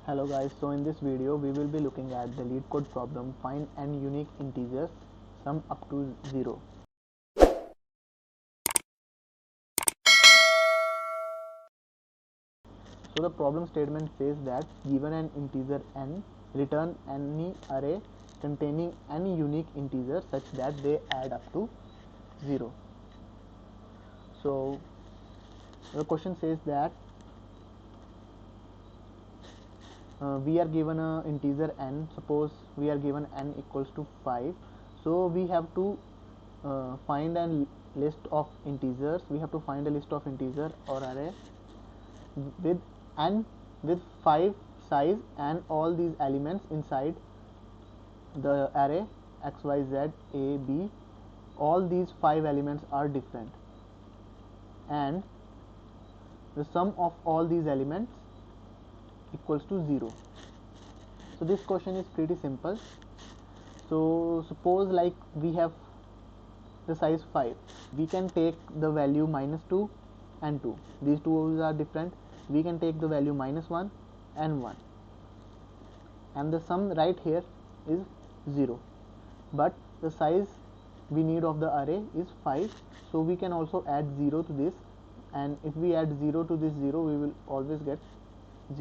Hello guys, so in this video we will be looking at the lead code problem, find n unique integers, sum up to 0. So the problem statement says that given an integer n, return any array containing n unique integers such that they add up to 0. So the question says that we are given a integer n. Suppose we are given n equals to 5, so we have to find a list of integers. We have to find a list of integer or array with n with 5 size and all these elements inside the array x, y, z, a, b. All these 5 elements are different, and the sum of all these elements equals to 0. So this question is pretty simple. So suppose like we have the size 5, we can take the value -2 and 2. These two are different. We can take the value -1 and 1, and the sum right here is 0. But the size we need of the array is 5, so we can also add 0 to this, and if we add 0 to this 0, we will always get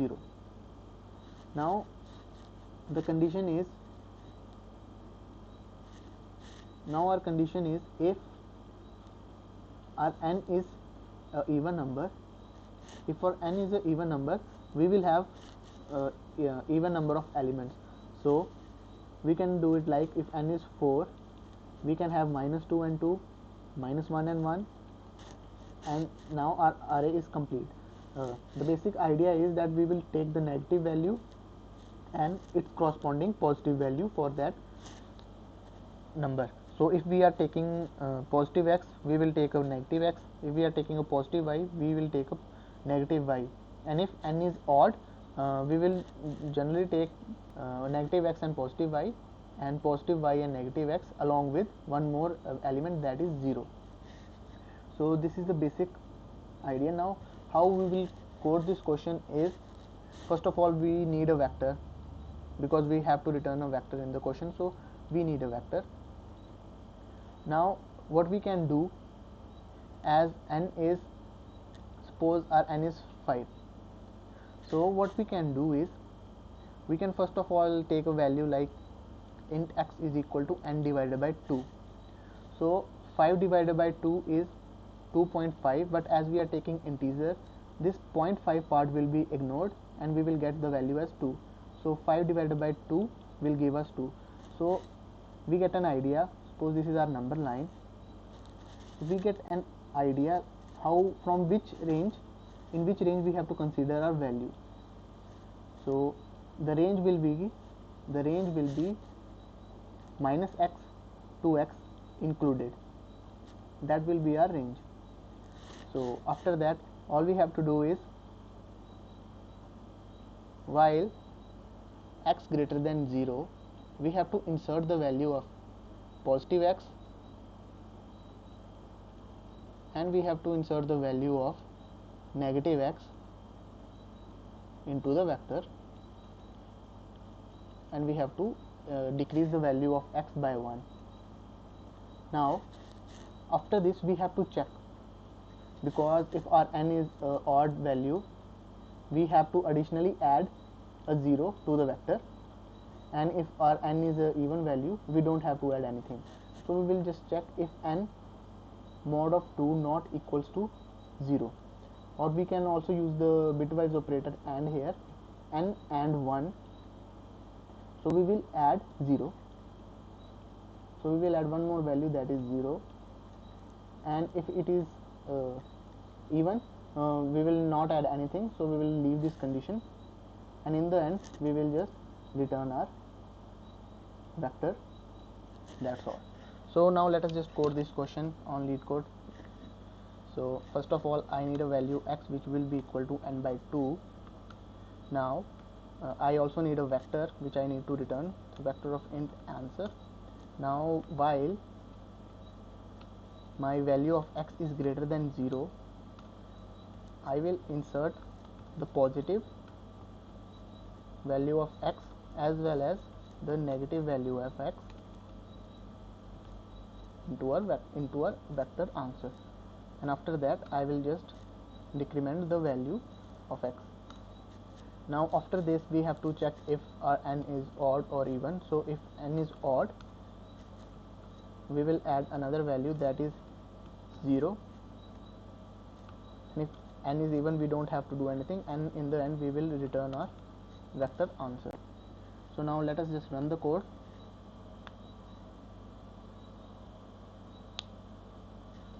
0. Now the condition is, our condition is, if our n is an even number, if for n is an even number, we will have even number of elements. So we can do it like, if n is 4, we can have -2 and 2, -1 and 1, and now our array is complete. The basic idea is that we will take the negative value and its corresponding positive value for that number. So if we are taking positive x, we will take a negative x. If we are taking a positive y, we will take a negative y. And if n is odd, we will generally take negative x and positive y, and positive y and negative x, along with one more element, that is 0. So this is the basic idea. Now how we will code this question is, first of all we need a vector, because we have to return a vector in the question, so we need a vector. Now what we can do, as n is, suppose our n is 5, so what we can do is, we can first of all take a value like int x is equal to n divided by 2. So 5 divided by 2 is 2.5, but as we are taking integer, this 0.5 part will be ignored and we will get the value as 2. So 5 divided by 2 will give us 2. So we get an idea. Suppose this is our number line. We get an idea how, from which range, in which range we have to consider our value. So the range will be -x to x included. That will be our range. So after that, all we have to do is, while x greater than 0, we have to insert the value of positive x, and we have to insert the value of negative x into the vector, and we have to decrease the value of x by 1. Now after this we have to check, because if our n is odd value, we have to additionally add a 0 to the vector, and if our n is a even value, we don't have to add anything. So we will just check if n mod of 2 not equals to 0, or we can also use the bitwise operator AND here, n and 1. So we will add 0. So we will add one more value, that is 0, and if it is even, we will not add anything, so we will leave this condition, and in the end we will just return our vector. That's all. So now let us just code this question on lead code. So first of all, I need a value x which will be equal to n by 2. Now I also need a vector which I need to return, the vector of int answer. Now while my value of x is greater than 0, I will insert the positive value of x as well as the negative value of x into our vector answer, and after that I will just decrement the value of x. Now after this we have to check if our n is odd or even. So if n is odd, we will add another value, that is 0, and if n is even, we don't have to do anything, and in the end we will return our vector answer. So now let us just run the code.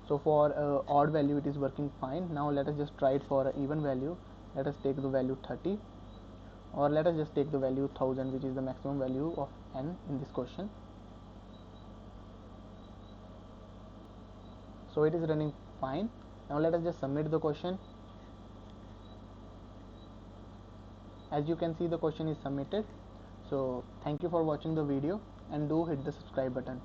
So for odd value it is working fine. Now let us just try it for an even value. Let us take the value 30, or let us just take the value 1000, which is the maximum value of n in this question. So it is running fine. Now let us just submit the question. As you can see, the question is submitted. So thank you for watching the video, and do hit the subscribe button.